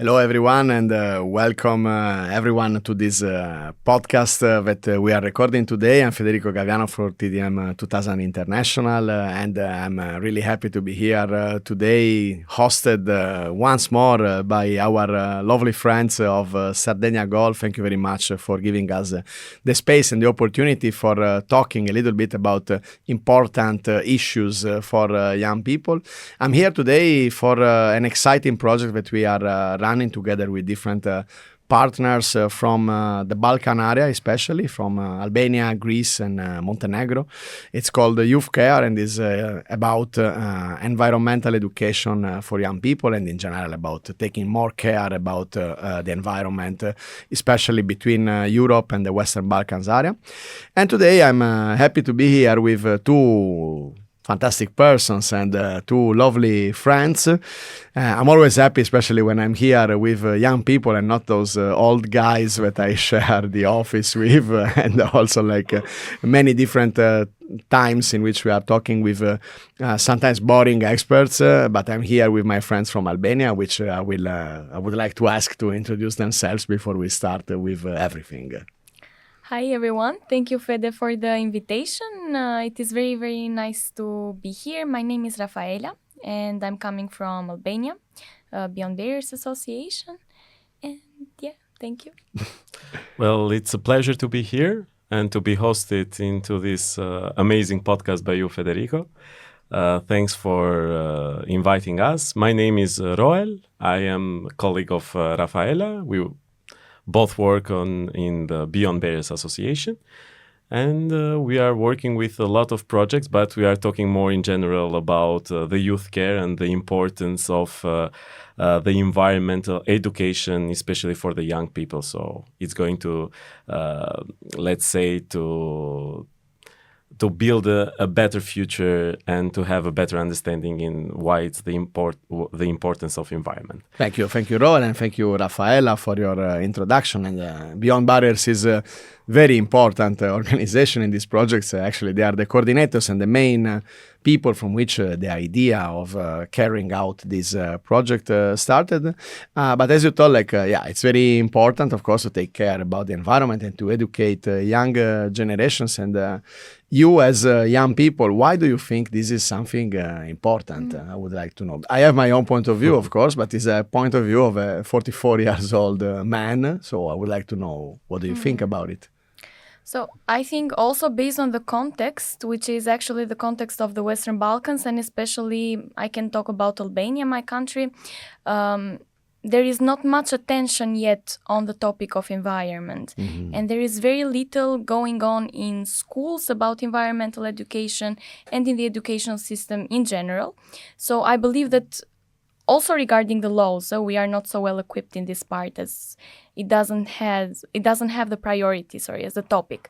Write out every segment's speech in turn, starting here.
Hello, everyone, and welcome everyone to this podcast that we are recording today. I'm Federico Gaviano for TDM 2000 International, and I'm really happy to be here today, hosted once more by our lovely friends of Sardinia Golf. Thank you very much for giving us the space and the opportunity for talking a little bit about important issues for young people. I'm here today for an exciting project that we are running together with different partners from the Balkan area, especially from Albania, Greece, and Montenegro. It's called Youth Care and is about environmental education for young people and in general about taking more care about the environment, especially between Europe and the Western Balkans area. And today I'm happy to be here with two fantastic persons and two lovely friends. I'm always happy, especially when I'm here with young people and not those old guys that I share the office with, and also like many different times in which we are talking with sometimes boring experts. But I'm here with my friends from Albania, which I would like to ask to introduce themselves before we start with everything. Hi everyone, thank you Fede for the invitation. It is very, very nice to be here. My name is Rafaela and I'm coming from Albania, Beyond Barriers Association. And yeah, thank you. Well, it's a pleasure to be here and to be hosted into this amazing podcast by you, Federico. Thanks for inviting us. My name is Roel. I am a colleague of Rafaela. We both work in the Beyond Barriers Association, and we are working with a lot of projects, but we are talking more in general about the youth care and the importance of the environmental education, especially for the young people. So it's going to, let's say, to build a better future and to have a better understanding in why it's the importance of environment. Thank you, Roel, and thank you, Rafaela, for your introduction. And Beyond Barriers is a very important organization in these projects. Actually, they are the coordinators and the main people from which the idea of carrying out this project started. But as you told, it's very important, of course, to take care about the environment and to educate young generations. And you as young people, why do you think this is something important? I would like to know. I have my own point of view, of course, but it's a point of view of a 44 years old man. So I would like to know, what do you think about it? So I think also based on the context, which is actually the context of the Western Balkans, and especially I can talk about Albania, my country, there is not much attention yet on the topic of environment. Mm-hmm. And there is very little going on in schools about environmental education and in the educational system in general. So I believe that also regarding the laws, so we are not so well equipped in this part as it doesn't have the priority, as the topic.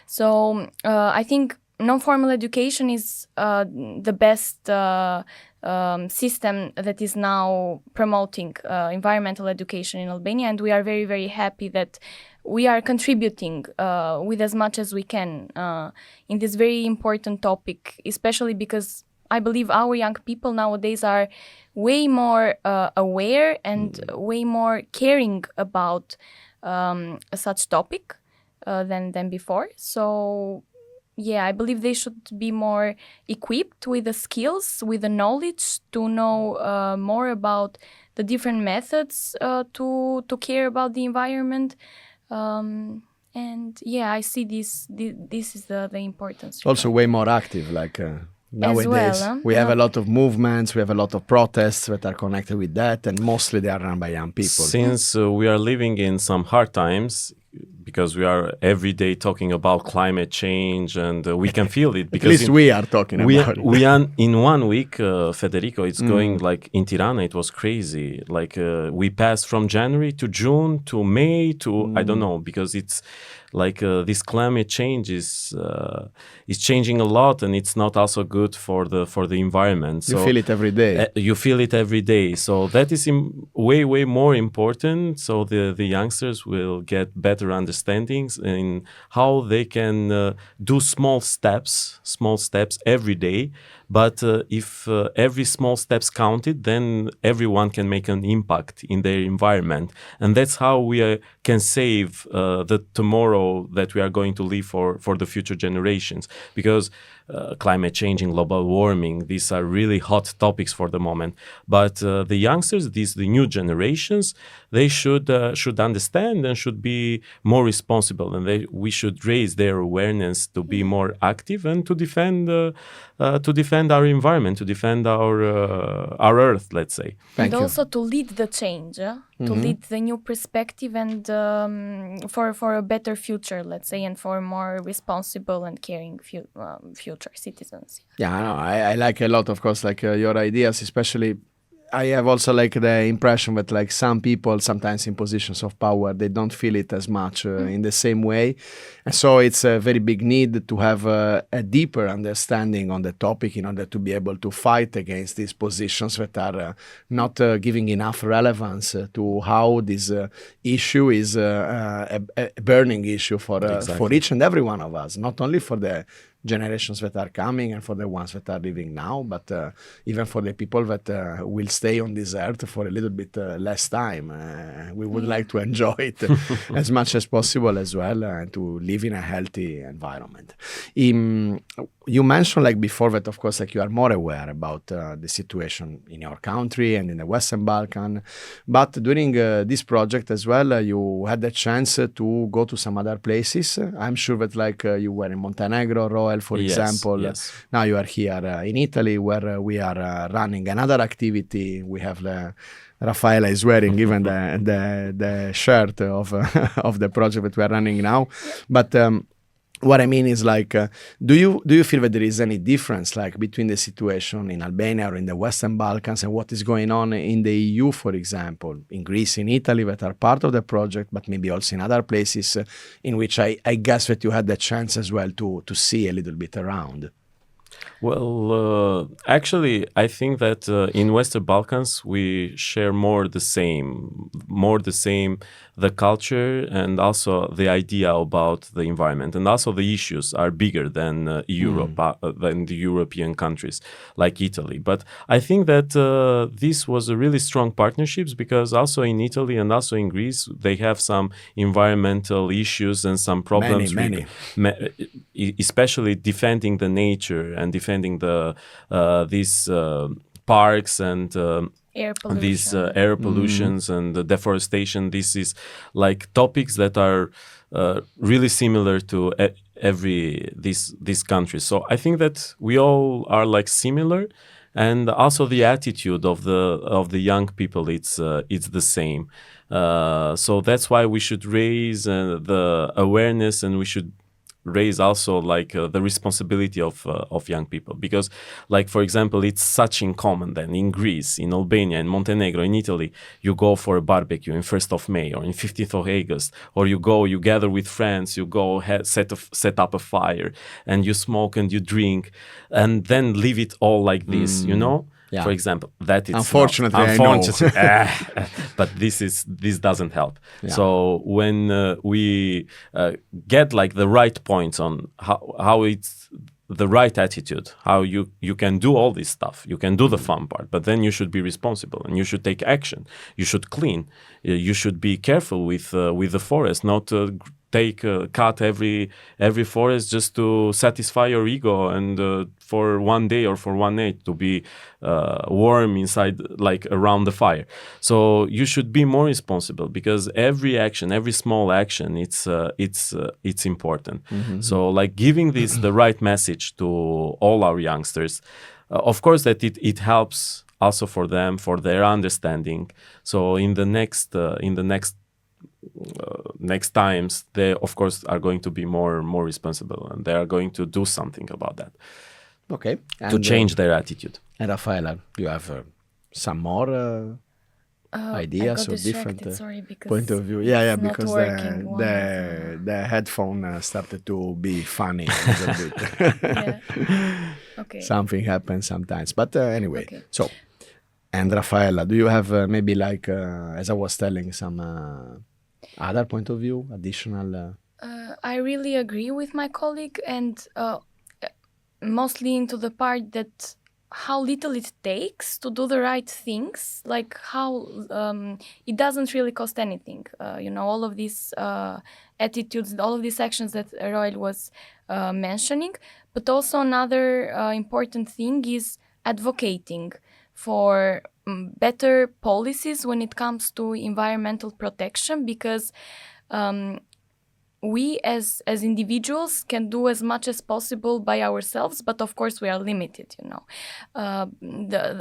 So I think non-formal education is the best system that is now promoting environmental education in Albania, and we are very, very happy that we are contributing with as much as we can in this very important topic, especially because I believe our young people nowadays are way more aware and way more caring about such topic than before. So yeah, I believe they should be more equipped with the skills, with the knowledge to know more about the different methods to care about the environment. And yeah, I see this is the importance. Also way more active, nowadays, we have a lot of movements, we have a lot of protests that are connected with that, and mostly they are run by young people. Since we are living in some hard times, because we are every day talking about climate change, and we can feel it. Because at least we are talking about it. We are in 1 week, Federico, it's going like in Tirana, it was crazy. We passed from January to June to May to, I don't know, because it's this climate change is changing a lot, and it's not also good for the environment. You feel it every day. You feel it every day. So that is way more important. So the youngsters will get better understandings in how they can do small steps every day. But if every small steps counted, then everyone can make an impact in their environment, and that's how we can save the tomorrow that we are going to live for the future generations. Because climate change and global warming, these are really hot topics for the moment. But the youngsters, the new generations, they should understand and should be more responsible, and we should raise their awareness to be more active and to defend our environment, to defend our earth, let's say. And also to lead the change, to lead the new perspective, and for a better future, let's say, and for more responsible and caring future citizens. Yeah, I like a lot, of course, like your ideas, especially. I have also like the impression that like some people sometimes in positions of power, they don't feel it as much in the same way. And so it's a very big need to have a deeper understanding on the topic in order to be able to fight against these positions that are not giving enough relevance to how this issue is a burning issue for each and every one of us, not only for the generations that are coming and for the ones that are living now, but even for the people that will stay on this earth for a little bit less time. We would like to enjoy it as much as possible as well, and to live in a healthy environment. You mentioned like before that, of course, like you are more aware about the situation in your country and in the Western Balkans. But during this project as well, you had the chance to go to some other places. I'm sure that like you were in Montenegro, Roel, for example. Yes. Now you are here in Italy, where we are running another activity. We have Rafaela is wearing even the shirt of of the project that we are running now. But what I mean is like, do you feel that there is any difference like between the situation in Albania or in the Western Balkans and what is going on in the EU, for example, in Greece, in Italy, that are part of the project, but maybe also in other places in which I guess that you had the chance as well to see a little bit around? Well, actually, I think that in Western Balkans we share more the same, the culture and also the idea about the environment, and also the issues are bigger than Europe, than the European countries like Italy. But I think that this was a really strong partnerships, because also in Italy and also in Greece they have some environmental issues and some problems, especially defending the nature and defending these parks and these air pollutions and the deforestation. This is like topics that are really similar to these countries. So I think that we all are like similar, and also the attitude of the young people, it's the same. So that's why we should raise the awareness, and we should raise also like the responsibility of young people, because like, for example, it's such in common then in Greece, in Albania, in Montenegro, in Italy, you go for a barbecue in 1st of May or in 15th of August, or you gather with friends, you go set up a fire and you smoke and you drink and then leave it all like this, you know. Yeah. For example, that is unfortunately, but this doesn't help. Yeah. So when we get like the right points on how it's the right attitude, how you can do all this stuff, you can do the fun part, but then you should be responsible and you should take action. You should clean. You should be careful with the forest, not cut every forest just to satisfy your ego and for one day or for one night to be warm inside, like around the fire. So you should be more responsible, because every action, every small action, it's important. Mm-hmm. So like giving the right message to all our youngsters, of course that it helps also for them, for their understanding. So in the next times, they of course are going to be more responsible, and they are going to do something about that. Okay. To change their attitude. And Rafaela, you have some more ideas I got or different distracted, sorry, because point of view. Yeah, it's not because working. the headphone started to be funny a little bit. Yeah. Okay. Something happens sometimes. But anyway, Okay. so, and Rafaela, do you have maybe like, as I was telling, some other point of view, additional? I really agree with my colleague, and mostly into the part that how little it takes to do the right things, like how it doesn't really cost anything. All of these attitudes, all of these actions that Roel was mentioning. But also another important thing is advocating for better policies when it comes to environmental protection, because we as individuals can do as much as possible by ourselves, but of course we are limited.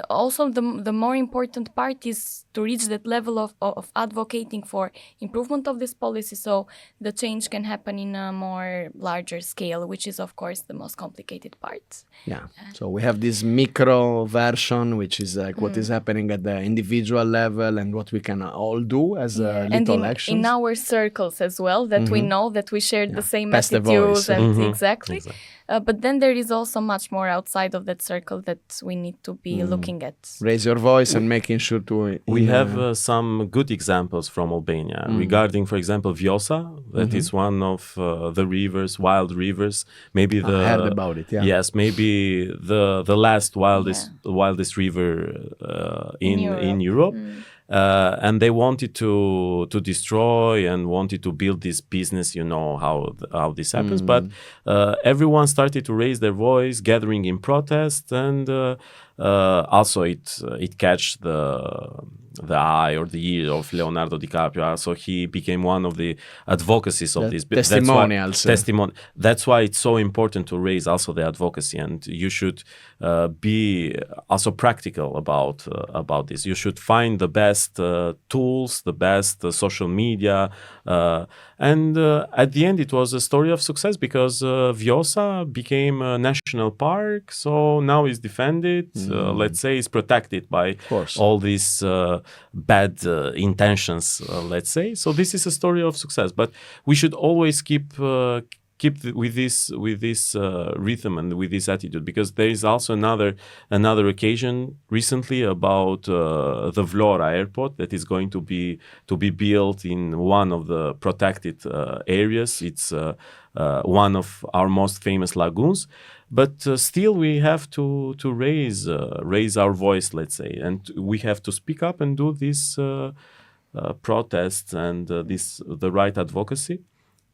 Also the more important part is to reach that level of advocating for improvement of this policy, so the change can happen in a more larger scale, which is of course the most complicated part. Yeah. So we have this micro version, which is like what is happening at the individual level and what we can all do as And little in actions. our circles as well, that we know that we share the same Pass the attitudes voice. and exactly. But then there is also much more outside of that circle that we need to be looking at. Raise your voice and making sure to... We have some good examples from Albania regarding, for example, Vjosa. That is one of the rivers, wild rivers. Maybe I heard about it, yeah. Yes, maybe the last wildest river in Europe. And they wanted to destroy and wanted to build this business. You know how this happens, but everyone started to raise their voice, gathering in protest, and also it catch the eye or the ear of Leonardo DiCaprio. So he became one of the advocacies of this testimonials. That's why it's so important to raise also the advocacy, and you should be also practical about this. You should find the best tools, the best social media, and at the end it was a story of success, because Vjosa became a national park, so now it's defended. Let's say it's protected by all these bad intentions, let's say. So this is a story of success, but we should always keep with this rhythm and with this attitude, because there is also another occasion recently about the Vlora airport that is going to be built in one of the protected areas. It's one of our most famous lagoons. But still, we have to raise our voice, let's say, and we have to speak up and do this protests and the right advocacy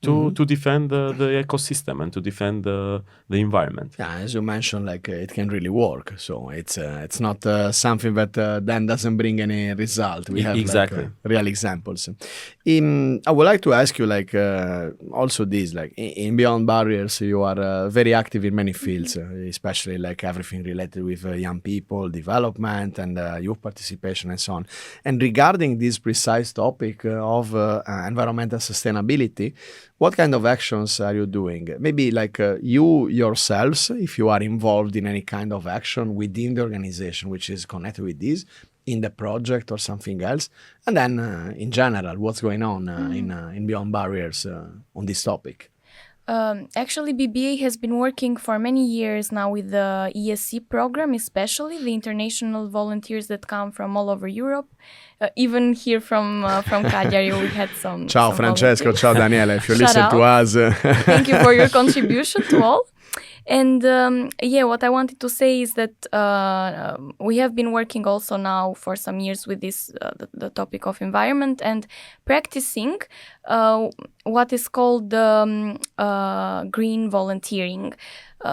to defend the ecosystem and to defend the environment. Yeah, as you mentioned, like it can really work. So it's not something that then doesn't bring any result. We have exactly real examples. I would like to ask you, like also this, like in Beyond Barriers, you are very active in many fields, especially like everything related with young people, development, and youth participation, and so on. And regarding this precise topic of environmental sustainability, what kind of actions are you doing? Maybe like you yourselves, if you are involved in any kind of action within the organization which is connected with this, in the project or something else, and then in general, what's going on in Beyond Barriers on this topic? Actually, BBA has been working for many years now with the EACEA program, especially the international volunteers that come from all over Europe. Even here from Cagliari, we had some. Ciao, Francesco. Ciao, Daniela. If you listen to us, thank you for your contribution to all. And what I wanted to say is that we have been working also now for some years with this the topic of environment and practicing what is called green volunteering.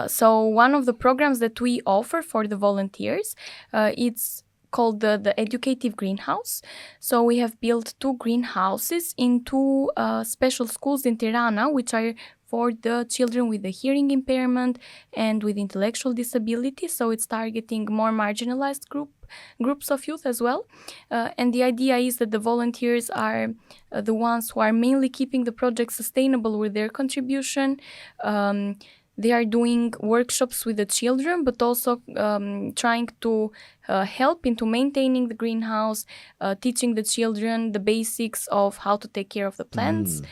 So one of the programs that we offer for the volunteers, it's called the Educative Greenhouse. So we have built 2 greenhouses in 2 special schools in Tirana, which are for the children with the hearing impairment and with intellectual disability. So it's targeting more marginalized groups of youth as well. And the idea is that the volunteers are the ones who are mainly keeping the project sustainable with their contribution. they are doing workshops with the children, but also trying to help into maintaining the greenhouse, teaching the children the basics of how to take care of the plants,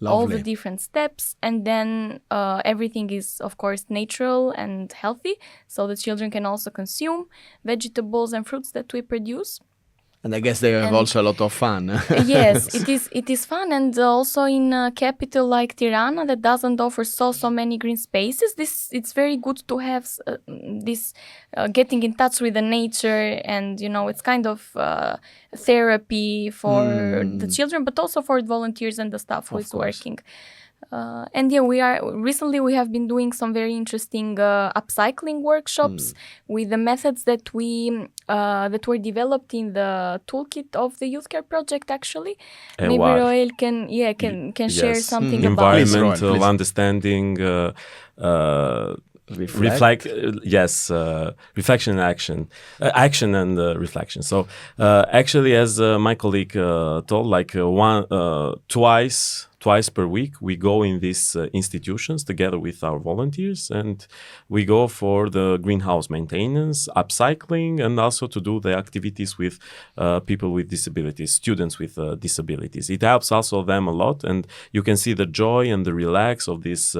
all the different steps, and then everything is, of course, natural and healthy, so the children can also consume vegetables and fruits that we produce. And I guess they have also a lot of fun. Yes, it is fun, and also in a capital like Tirana that doesn't offer so many green spaces, it's very good to have this getting in touch with the nature, and it's kind of therapy for the children, but also for the volunteers and the staff who is working. And we have been doing some very interesting upcycling workshops with the methods that were developed in the toolkit of the Youth Care Project. Actually, maybe Roel can share something about environmental understanding. Reflection and action and reflection. So actually, as my colleague told, like twice per week, we go in these institutions together with our volunteers, and we go for the greenhouse maintenance, upcycling, and also to do the activities with people with disabilities, students with disabilities. It helps also them a lot, and you can see the joy and the relax of these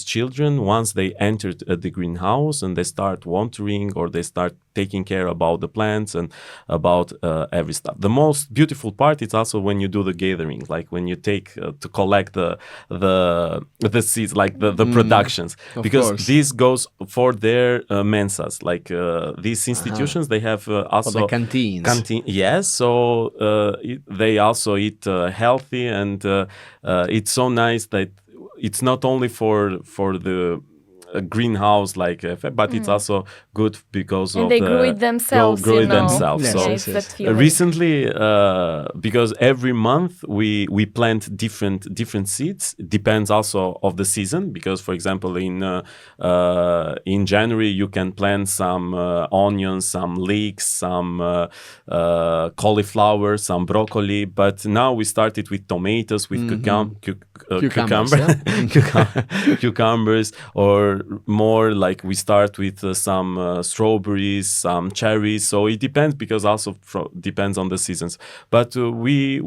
children once they enter the greenhouse and they start watering or they start taking care about the plants and about every stuff. The most beautiful part is also when you do the gathering, like when you take to collect the seeds, like the productions, because this goes for their mensas. Like these institutions, they have also for the canteens. Yes, so they also eat healthy, and it's so nice that it's not only for the greenhouse, but it's also good because and they grow it themselves. Yes, recently, because every month we plant different seeds. Depends also of the season. Because, for example, in January you can plant some onions, some leeks, some cauliflower, some broccoli. But now we started with tomatoes, with cucumbers, or more like we start with some strawberries, some cherries. So it depends, because also depends on the seasons. But we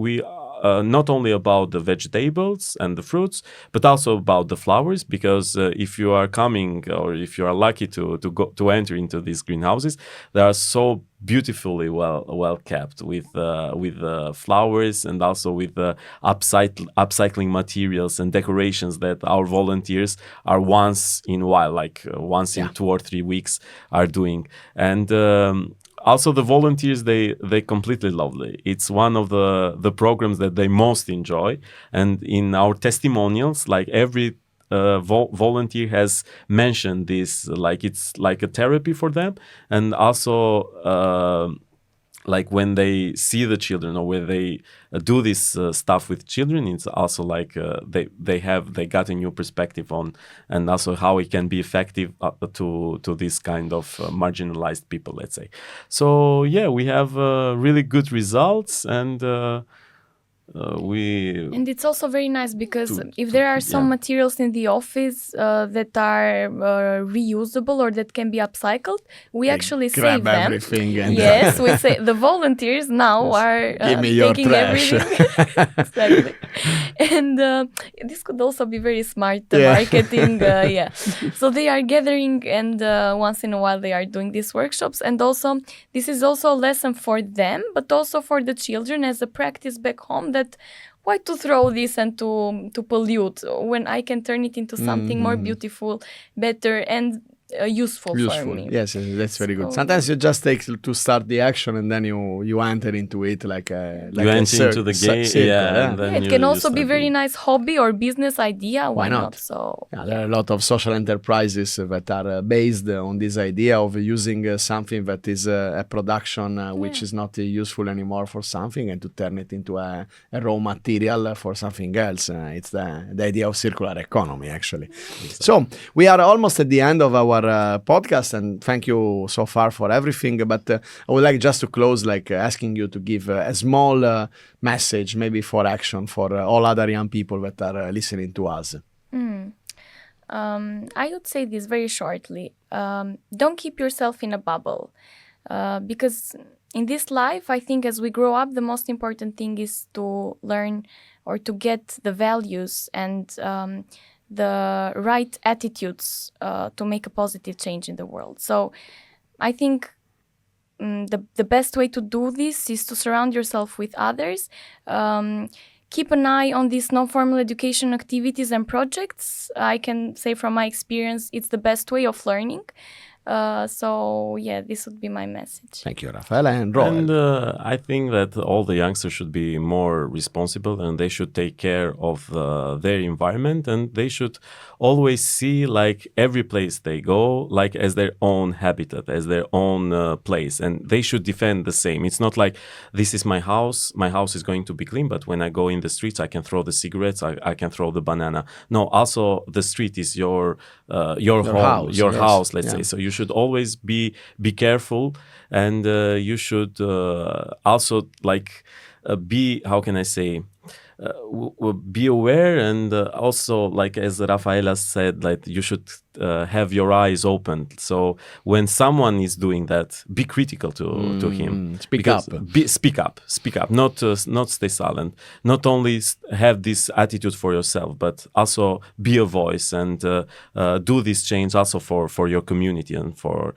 not only about the vegetables and the fruits, but also about the flowers, because if you are coming, or if you are lucky to enter into these greenhouses, they are so beautifully well kept with flowers, and also with upcycling materials and decorations that our volunteers are once in a while, like once in 2 or 3 weeks, are doing. And also the volunteers, they completely love it. It's one of the programs that they most enjoy. And in our testimonials, like every volunteer has mentioned this, like it's like a therapy for them. And also like when they see the children, or when they do this stuff with children, it's also like they got a new perspective on, and also how it can be effective to this kind of marginalized people, let's say. So we have really good results, and and it's also very nice, because if there are some materials in the office that are reusable or that can be upcycled, we actually save them. Everything. And yes, we say the volunteers now are give me your taking trash. Everything. Exactly. And this could also be very smart marketing. So they are gathering, and once in a while they are doing these workshops. And also this is also a lesson for them, but also for the children as a practice back home, that why to throw this and to pollute when I can turn it into something more beautiful, better, and useful for me. Yes, that's very good. Sometimes you just take to start the action, and then you enter into it like a into the game. And then it can also be very nice hobby or business idea. Why not? So there are a lot of social enterprises that are based on this idea of using something that is a production which is not useful anymore for something, and to turn it into a raw material for something else. It's the idea of circular economy, actually. So we are almost at the end of our podcast, and thank you so far for everything. But I would like just to close, like asking you to give a small message, maybe for action, for all other young people that are listening to us. I would say this very shortly. Don't keep yourself in a bubble. Because in this life, I think as we grow up, the most important thing is to learn or to get the values and the right attitudes to make a positive change in the world. So I think the best way to do this is to surround yourself with others. Keep an eye on these non-formal education activities and projects. I can say from my experience, it's the best way of learning. So yeah, this would be my message. Thank you, Rafaela and Roel. And I think that all the youngsters should be more responsible, and they should take care of their environment, and they should always see like every place they go like as their own habitat, as their own place, and they should defend the same. It's not like this is my house is going to be clean, but when I go in the streets I can throw the cigarettes, I can throw the banana. No, also the street is your home, house, your yes. house, let's Yeah. say. So you should always be careful, and you should also like be, how can I say, be aware, and also, like as Rafaela said, like you should have your eyes open. So when someone is doing that, be critical to him. Speak Because up. speak up. Not stay silent. Not only have this attitude for yourself, but also be a voice and do this change also for your community and for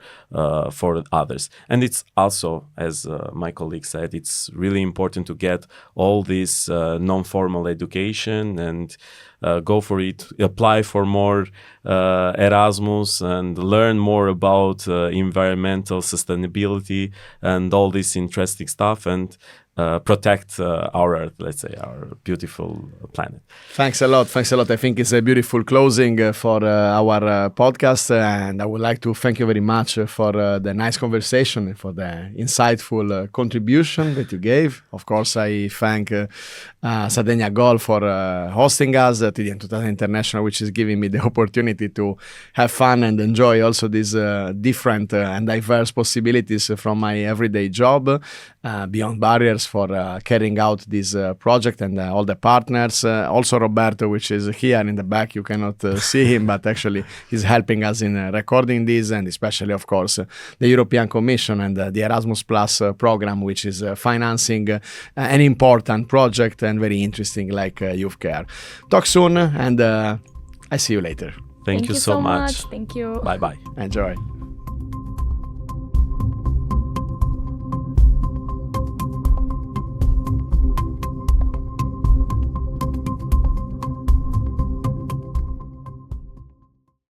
others. And it's also, as my colleague said, it's really important to get all this non-formal education and go for it, apply for more Erasmus and learn more about environmental sustainability and all this interesting stuff, and protect our Earth, let's say, our beautiful planet. Thanks a lot. I think it's a beautiful closing for our podcast, and I would like to thank you very much for the nice conversation and for the insightful contribution that you gave. Of course, I thank Sardinia Goal for hosting us at the 2000 International, which is giving me the opportunity to have fun and enjoy also these different and diverse possibilities from my everyday job, Beyond Barriers, for carrying out this project, and all the partners. Also Roberto, which is here in the back. You cannot see him, but actually he's helping us in recording this, and especially, of course, the European Commission and the Erasmus Plus program, which is financing an important project and very interesting like Youth Care. Talk soon, and I see you later. Thank you so much. Thank you. Bye-bye. Enjoy.